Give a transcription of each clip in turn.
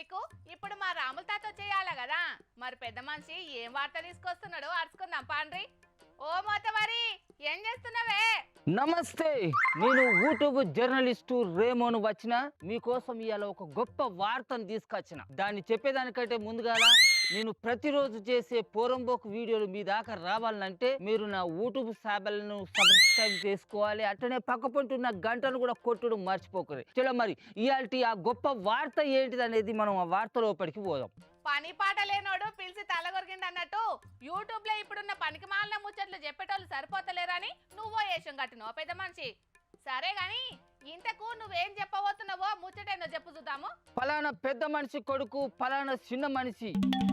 Public ఇప్పుడు మా రాముల తాత వచ్చేయాలి కదా, మరి పెద్ద మనిషి ఏం వార్త తీసుకొస్తున్నాడో అరుచుకుందాం పాండ్రి. ఓ మోతవారి, ఏం చేస్తున్నావే? నమస్తే, నేను యూట్యూబ్ జర్నలిస్టు రేమోను వచ్చిన మీకోసం ఇవాళ ఒక గొప్ప వార్తను తీసుకొచ్చిన. దాన్ని చెప్పేదానికంటే ముందుగా నేను ప్రతిరోజు చేసే పోరంబోకు వీడియోలు మీ దాకా రావాలంటే మీరు నా యూట్యూబ్ ఛానల్ను సబ్స్క్రైబ్ చేసుకోవాలి. అట్లనే పక్కపొంటి ఉన్న గంటను కూడా కొట్టుడు మర్చిపోకూడదు. చలో మరి ఇయాల్టి ఆ గొప్ప వార్త ఏంటిది అనేది మనం ఆ వార్త లోపలికి పోదాం. పని పాట లేనోడు పిలిచి తలగొరికింది అన్నట్టు యూట్యూబ్ లో ఇప్పుడున్న పనికి మాలిన ముచ్చట్లు చెప్పేటోళ్ళు సరిపోతలేరని నువ్వో వేషం కట్టినావు పెద్ద మనిషి. సరే గాని ఇంతకు నువ్వేం చెప్పబోతున్నావో ముచ్చటేందో చెప్పు చూద్దాము. ఫలానా పెద్ద మనిషి కొడుకు ఫలానా చిన్న మనిషి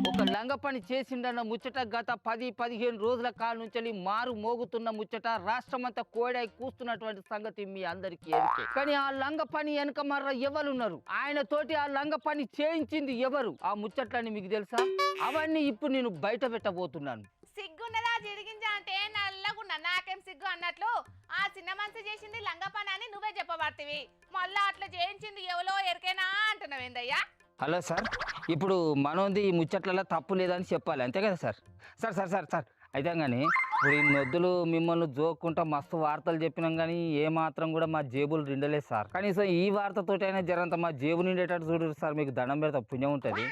ఒక లంగ పని చేసిండన్న ముచ్చట గత 10-15 రోజుల కాల నుంచి మారు మోగుతున్న ముచ్చట రాష్ట్రమంతా కోడై కూస్తున్నటువంటి సంగతి మీ అందరికీ ఎరికే. కానీ ఆ లంగ పని వెనక మర్ర ఎవరున్నారు, ఆయన తోటి ఆ లంగ పని చేయించింది ఎవరు, ఆ ముచ్చట్లని మీకు తెలుసా? అవన్నీ ఇప్పుడు నేను బయట పెట్టబోతున్నాను. సిగ్గున్నదా జిడిగింజా అంటే నల్లగున్న నాకేం సిగ్గు అన్నట్లు ఆ చిన్న మనిషి చేసింది లంగ పని అని నువ్వే చెప్పబడుతీవి. మళ్ళా అట్లా చేయించింది ఎవలో ఎరికేనా అంటున్నావేందయ్యా? హలో సార్, ఇప్పుడు మనోంది ఈ ముచ్చట్లలో తప్పు లేదని చెప్పాలి, అంతే కదా sir? Sir sir sir sir అయితే కానీ ఇప్పుడు ఈ నొద్దులు మిమ్మల్ని జోక్కుంటా మస్తు వార్తలు చెప్పినాం కానీ ఏమాత్రం కూడా మా జేబులు నిండలేదు సార్. కనీసం ఈ వార్తతోటి అయినా జరంత మా జేబు నిండేటట్టు చూడరు సార్, మీకు దండం పెడతా పుణ్యం ఉంటుంది.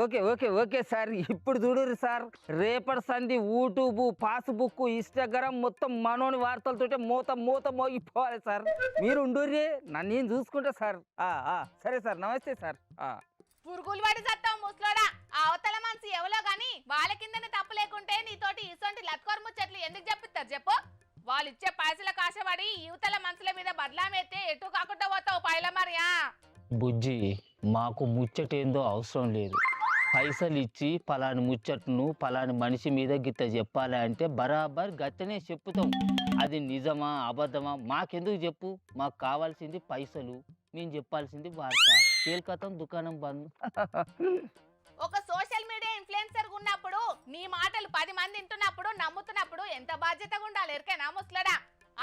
ఓకే ఓకే ఓకే సార్, ఇప్పుడు చూడరు సార్, రేపటి సంధి యూట్యూబ్, ఫేస్బుక్, ఇన్స్టాగ్రామ్ మొత్తం మనోని వార్తలతోటే మూత మోగిపోవాలి సార్. మీరు ఉండుర్రే, నన్ను నేను చూసుకుంటా సార్. సరే సార్, నమస్తే సార్. పురుగులు పడి సత్తావు ముసలోడా. ఆ అవతల మనిషి ఎవలో గాని వాళ్ళ కిందనే తప్పు లేకుంటే నీతోటి ఇసొంటి లత్కోర్ ముచ్చట్లు ఎందుకు చెప్పిస్తారు చెప్పు? వాళ్ళు ఇచ్చే పైసల కాశపడి యువతల మనుషుల మీద బదలామేస్తే ఎటు కాకుండా పోతావు పైల మరియా. బుజ్జి, మాకు ముచ్చటేందో అవసరం లేదు. పైసలు ఇచ్చి పలాని ముచ్చట్ను పలాని మనిషి మీద గిత్త చెప్పాలి అంటే బరాబర్ గట్టనే చెప్పుతాం. అది నిజమా అబద్ధమా మాకెందుకు చెప్పు, మాకు కావాల్సింది పైసలు, మేము చెప్పాల్సింది వార్త. కేల్కతం దుకాణం బంద్. ఒక సోషల్ మీడియా ఇన్ఫ్లుయెన్సర్ ఉన్నప్పుడు నీ మాటలు 10 మంది వింటున్నప్పుడు నమ్ముతున్నప్పుడు ఎంత బాధ్యతగా ఉండాలి ఎరికేనా ముసలడా?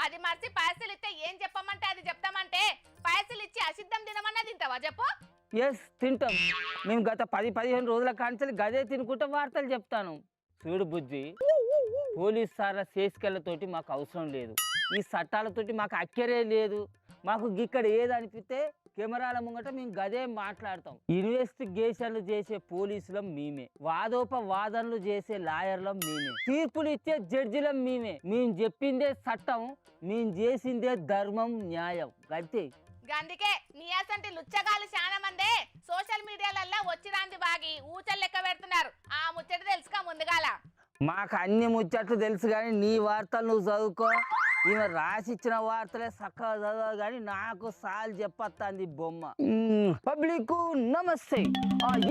అది మర్చి పైసలు ఇస్తే ఏం చెప్పమంటే అది చెప్తామంటే పైసలు ఇచ్చి అసిద్ధం తినమన్నా తింటావా చెప్పు? ఎస్, తింటాం. మేము గత 10-15 రోజుల కాంచెలు గదే తినుకుంటా వార్తలు చెప్తాను. చూడు బుజ్జి, పోలీస్ సార్ల శేషికలతోటి మాకు అవసరం లేదు, ఈ చట్టాలతోటి మాకు అక్కరే లేదు. మాకు ఇక్కడ ఏదనిపిస్తే కెమెరాల ముంగట మేము గదే మాట్లాడతాం. ఇన్వెస్టిగేషన్లు చేసే పోలీసులం మేమే, వాదోపవాదనలు చేసే లాయర్లం మేమే, తీర్పులు ఇచ్చే జడ్జిలం మేమే. మేము చెప్పిందే చట్టం, మేము చేసిందే ధర్మం, న్యాయం, అంతే. అందుకే నీ అసంటి లుచ్చగాలు చాలా మందే సోషల్ మీడియాలల్లో వచ్చిరాంది బాగి ఊచలు లెక్క పెడుతున్నారు. ఆ ముచ్చట తెలుసుగా ముందుగాల. మాకు అన్ని ముచ్చట్లు తెలుసు కానీ నీ వార్తలు నువ్వు చదువుకో. ఈమె రాసిచ్చిన వార్తలే చక్కగా చదవాలి కానీ నాకు సాల్ చెప్పత్తాంది బొమ్మ. పబ్లిక్ నమస్తే.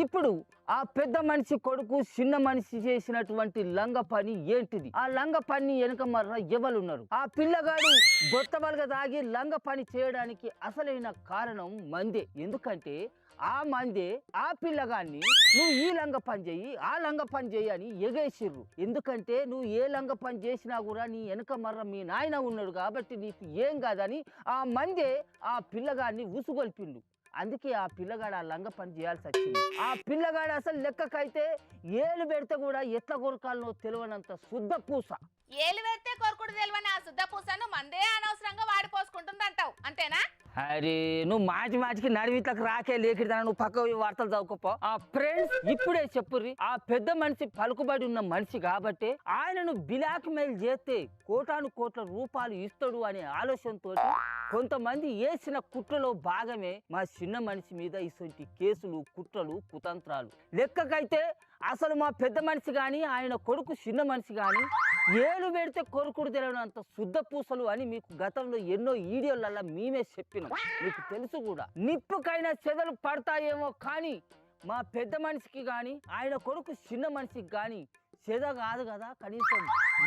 ఇప్పుడు ఆ పెద్ద మనిషి కొడుకు చిన్న మనిషి చేసినటువంటి లంగ పని ఏంటిది, ఆ లంగ పని వెనుక మర్ర ఎవరున్నారు? ఆ పిల్లగాడు బొత్తబలుగా తాగి లంగ పని చేయడానికి అసలైన కారణం మందే. ఎందుకంటే ఆ మందే ఆ పిల్లగాన్ని నువ్వు ఈ లంగ పని చెయ్యి, ఆ లంగ పని చెయ్యి అని ఎగేసిర్రు. ఎందుకంటే నువ్వు ఏ లంగ పని చేసినా కూడా నీ వెనక మర్ర మీ నాయన ఉన్నాడు కాబట్టి నీకు ఏం కాదని ఆ మందే ఆ పిల్లగాన్ని ఉసుగొల్పిండు. అందుకే ఆ పిల్లగాడు ఆ లంగ పని చేయాల్సి వచ్చింది. ఆ పిల్లగాడు అసలు లెక్కకైతే ఏలు పెడితే కూడా ఎట్లా కొరకాలనో తెలియనంత శుద్ధ పూస. ఏలు పెడితే కొరకుడు తెలివని ఆ శుద్ధ పూసను మందే అనవసరంగా వాడిపోసుకుంటుందంటావు అంతేనా? అరే నువ్వు మాటికి నడివిట్లకు రాకే లేకిడతా, నువ్వు పక్క వార్తలు చదువుకోపో. ఆ ఫ్రెండ్స్ ఇప్పుడే చెప్పుర్రి, ఆ పెద్ద మనిషి పలుకుబడి ఉన్న మనిషి కాబట్టి ఆయనను బ్లాక్ మెయిల్ చేస్తే కోటాను కోట్ల రూపాయలు ఇస్తాడు అనే ఆలోచనతో కొంతమంది వేసిన కుట్రలో భాగమే మా చిన్న మనిషి మీద ఇటువంటి కేసులు, కుట్రలు, కుతంత్రాలు. లెక్కకైతే అసలు మా పెద్ద మనిషి కానీ ఆయన కొడుకు చిన్న మనిషి కానీ ఏలు పెడితే కొరుకుడు తెలియనంత శుద్ధ పూసలు అని మీకు గతంలో ఎన్నో వీడియోలలో మేమే చెప్పినాం, మీకు తెలుసు కూడా. నిప్పుకైనా చెదలు పడతాయేమో కానీ మా పెద్ద మనిషికి కానీ ఆయన కొడుకు చిన్న మనిషికి కానీ చెద కాదు కదా, కనీసం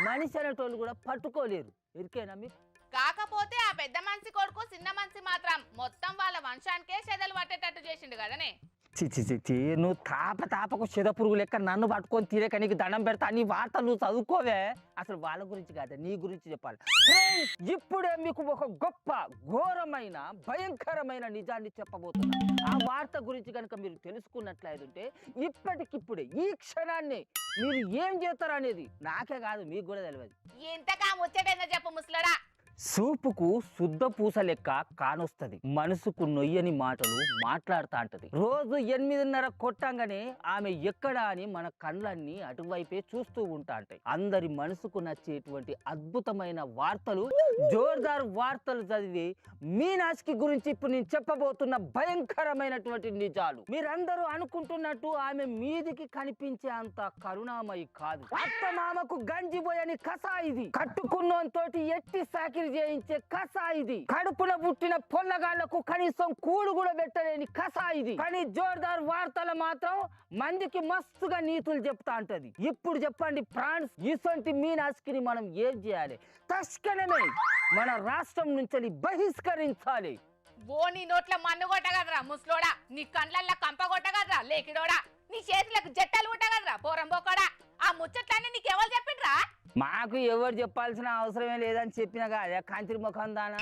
మనిషి అనేటోళ్ళు కూడా పట్టుకోలేరు. ఎరికేనా మీకు? కాకపోతే ఆ పెద్ద మనిషి కొడుకు చిన్న మనిషి మాత్రం మొత్తం వాళ్ళ వంశానికే చెదలు పట్టేటట్టు చేసిండు కదనే. చి నువ్వు తాపకు చెదపురుగు లెక్క నన్ను పట్టుకొని తీరేక నీకు దండం పెడతా నీ వార్తలు నువ్వు చదువుకోవే. అసలు వాళ్ళ గురించి కాదు నీ గురించి చెప్పాలి. ఫ్రెండ్స్, ఇప్పుడే మీకు ఒక గొప్ప ఘోరమైన భయంకరమైన నిజాన్ని చెప్పబోతున్నా. ఆ వార్త గురించి కనుక మీరు తెలుసుకున్నట్లయితే ఇప్పటికిప్పుడే ఈ క్షణాన్ని మీరు ఏం చేస్తారు అనేది నాకే కాదు మీకు కూడా తెలియదు. ఇంతగా ముచ్చటేందో చెప్పు ముసలోడా. సూపుకు శుద్ధ పూస లెక్క కానొస్తది, మనసుకు నొయ్యని మాటలు మాట్లాడుతా అంటది. రోజు 8:30 కొట్టంగానే ఆమె ఎక్కడా అని మన కళ్ళన్నీ అటువైపే చూస్తూ ఉంటా అంటాయి. అందరి మనసుకు నచ్చేటువంటి అద్భుతమైన వార్తలు, జోర్దార్ వార్తలు చదివి మీనాక్షి గురించి ఇప్పుడు నేను చెప్పబోతున్న భయంకరమైనటువంటి నిజాలు. మీరందరూ అనుకుంటున్నట్టు ఆమె మీదికి కనిపించే అంత కరుణామయి కాదు. అత్తమామకు గంజిపోయని కసా ఇది, కట్టుకున్నోంతోటి ఎట్టి సాకిరి చేయించే కసా ఇది, కడుపున పుట్టిన పొల్లగాళ్లకు కనీసం కూడు కూడా పెట్టలేని కసా ఇది. కానీ జోర్దార్ వార్తలు మాత్రం మందికి మస్తుగా నీతులు చెప్తా అంటది. ఇప్పుడు చెప్పండి ఫ్రాన్స్, ఇసొంటి మీనాక్షిని మనం ఏం చేయాలి? తక్షణమే మన రాష్ట్రం నుంచి బహిష్కరించాలి. ఓ నీ నోట్ల మన్ను కొట్టగదరా ముసలోడా, నీ కండ్లల్లా కంప కొట్టగదరా లేకిడోడా, నీ చేతులకు జట్టలు కొట్టగదరా పోరంబోకోడా. ఆ ముచ్చట్లన్నీ నీకెవరు చెప్పిండ్రా? మాకు ఎవరు చెప్పాల్సిన అవసరమే లేదని చెప్పిన కాదే కాంతిరి ముఖం దానా.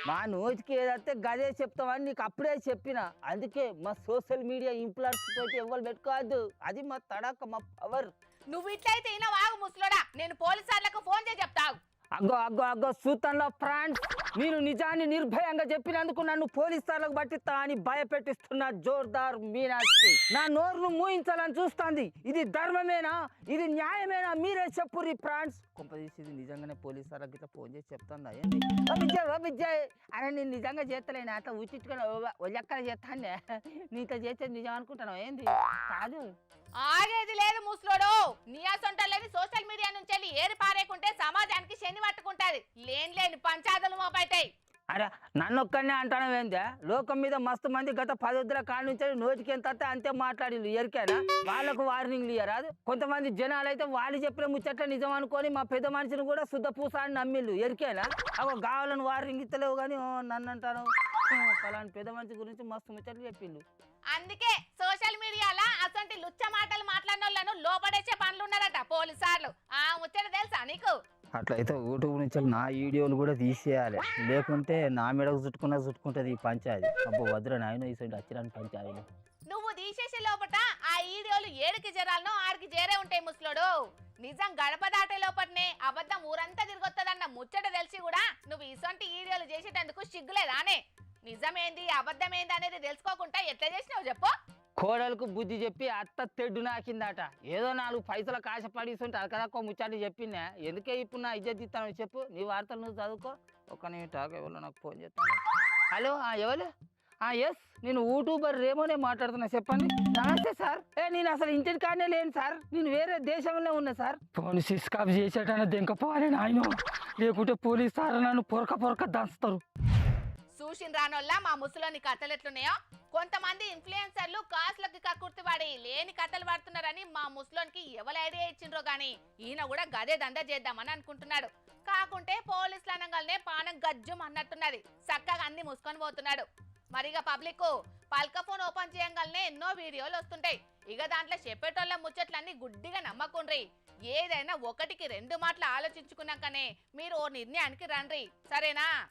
మా నోటికి ఏదైతే గదే చెప్తామని నీకు అప్పుడే చెప్పిన. అందుకే మా సోషల్ మీడియా ఇన్ఫ్లుయెన్స్ తోటి ఎవరు పెట్టుకోవద్దు. అది మా తడక, మా పవర్. నువ్వు ఇట్లయితే అయినా వాగు ముసలోడా, నేను పోలీసులకు ఫోన్ చేసి చెప్తావు. అగ్గో సూతంలో ఫ్రాన్స్, మీరు నిజాన్ని నిర్భయంగా చెప్పినందుకు నన్ను పోలీసులకు పట్టిస్తా అని భయపెట్టిస్తున్న జోర్దార్ మీనాక్షి నా నోరును మూయించాలని చూస్తుంది. ఇది ధర్మమేనా? ఇది న్యాయమేనా? మీరే చెప్పుర్రి ఫ్రాన్స్. కొంపదీసి ఇది నిజంగానే పోలీసులకు గిట్లా ఫోన్ చేసి చెప్తుందా ఏంది? విజయ్ అరే నేను నిజంగా చేస్తలేను, అట్లా ఉచిట్టుగా లెక్కన చేస్తానే. నీతో చేస్తే నిజం అనుకుంటాను ఏంది? కాదు, ఆగేది లేదు ముసలోడు. నీ అసొంటలేని సోషల్ మీడియా నుంచి వెళ్ళి ఏరి పారేకుంటే సమాజానికి శని పట్టుకుంటది. లేని పంచాయతీలు మోపైతాయి. అరే నన్ను ఒక్కనే అంటాను ఏందే? లోకం మీద మస్తు మంది గత 10 వద్దుల కాడి నుంచి నోటికి ఎంత అంతే మాట్లాడి ఎరికేనా? వాళ్ళకు వార్నింగ్లు ఇయ్యరాదు. కొంతమంది జనాలు అయితే వాళ్ళు చెప్పిన ముచ్చట్ల నిజం అనుకొని మా పెద్ద మనిషిని కూడా శుద్ధ పూసాన్ని నమ్మిళ్ళు ఎరికేనా? అగో గావాలని వార్నింగ్ ఇస్తలేవు కానీ నన్ను అంటాను ఫలాని పెద్ద మనిషి గురించి మస్తు ముచ్చట్లు చెప్పిండు. అందుకే సోషల్ మీడియాలో అసంటి లుచ్చ మాటలు మాట్లాడిన వాళ్ళను లోపడేసే పనులు ఉన్నారట పోలీసార్లు. ఆ ముచ్చట తెలుసా నీకు? అట్లయితే యూట్యూబ్ నుంచి నా వీడియోలు కూడా తీసేయాలి, లేకుంటే నా మెడకు చుట్టుకుంటది ఈ పంచాయతీ. అబ్బో వద్దురా నాయన ఈ సైడ్ వచ్చిరాని పంచాయతీలు. నువ్వు తీసేసే లోపట ఆ వీడియోలు ఏడికి చేరాలనో ఆడికి చేరే ఉంటాయి ముసలోడు. నిజం గడప దాటే లోపటనే అబద్ధం ఊరంతా తిరిగొత్తదన్న ముచ్చట తెలిసి కూడా నువ్వు ఇసొంటి వీడియోలు చేసేటందుకు సిగ్గులేదానే? నిజమేంది అబద్ధమేంది అనేది తెలుసుకోకుండా ఎట్లా చేసినావు చెప్పు? కోడలకు బుద్ధి చెప్పి అత్త తెడ్డు నాకిందట. ఏదో 4 పైసల కాశపడిస్తుంటే అక్కడక్కో ముచ్చట్లు చెప్పిందా? ఎందుకే ఇప్పుడు నా ఇజ్జత్ ఇస్తాను చెప్పు? నీ వార్తలు నువ్వు చదువుకో. ఒక్క నిమిషం ఎవరు నాకు ఫోన్ చేస్తాను. హలో, ఎవరు? ఎస్, నేను యూట్యూబర్ రేమోనే మాట్లాడుతున్నా, చెప్పండి. నమస్తే సార్. నేను అసలు ఇంటి కాడనే లేను సార్, నేను వేరే దేశంలో ఉన్నా సార్. ఫోన్ స్విచ్ ఆఫ్ చేసేటన్నా దెంకపోవాలి నాయన, లేకుంటే పోలీసు సార్ నన్ను పొరక దంచుతారు. చూసిన రానోళ్ళ మా ముసలోని కథలు ఎట్లున్నాయో. కొంతమంది ఇన్ఫ్లుయెన్సర్లు కాసులకి కక్కుర్తి పడి లేని కథలు పడుతున్నారని మా ముసలోనికి ఎవరు ఐడియా ఇచ్చిండ్రో గానీ ఈయన కూడా గదే దందా చేద్దామని అనుకుంటున్నాడు. కాకుంటే పోలీసులు అనగానే పానం గజ్జం అన్నట్టున్నది. చక్కగా అన్ని మూసుకొని పోతున్నాడు. మరిగా పబ్లిక్ పల్క ఫోన్ ఓపెన్ చేయగానే ఎన్నో వీడియోలు వస్తుంటాయి. ఇక దాంట్లో చెప్పేటోళ్ళ ముచ్చట్లన్నీ గుడ్డిగా నమ్మకుండ్రి. ఏదైనా 1కి 2 మాటలు ఆలోచించుకున్నాకనే మీరు ఓ నిర్ణయానికి రండి, సరేనా?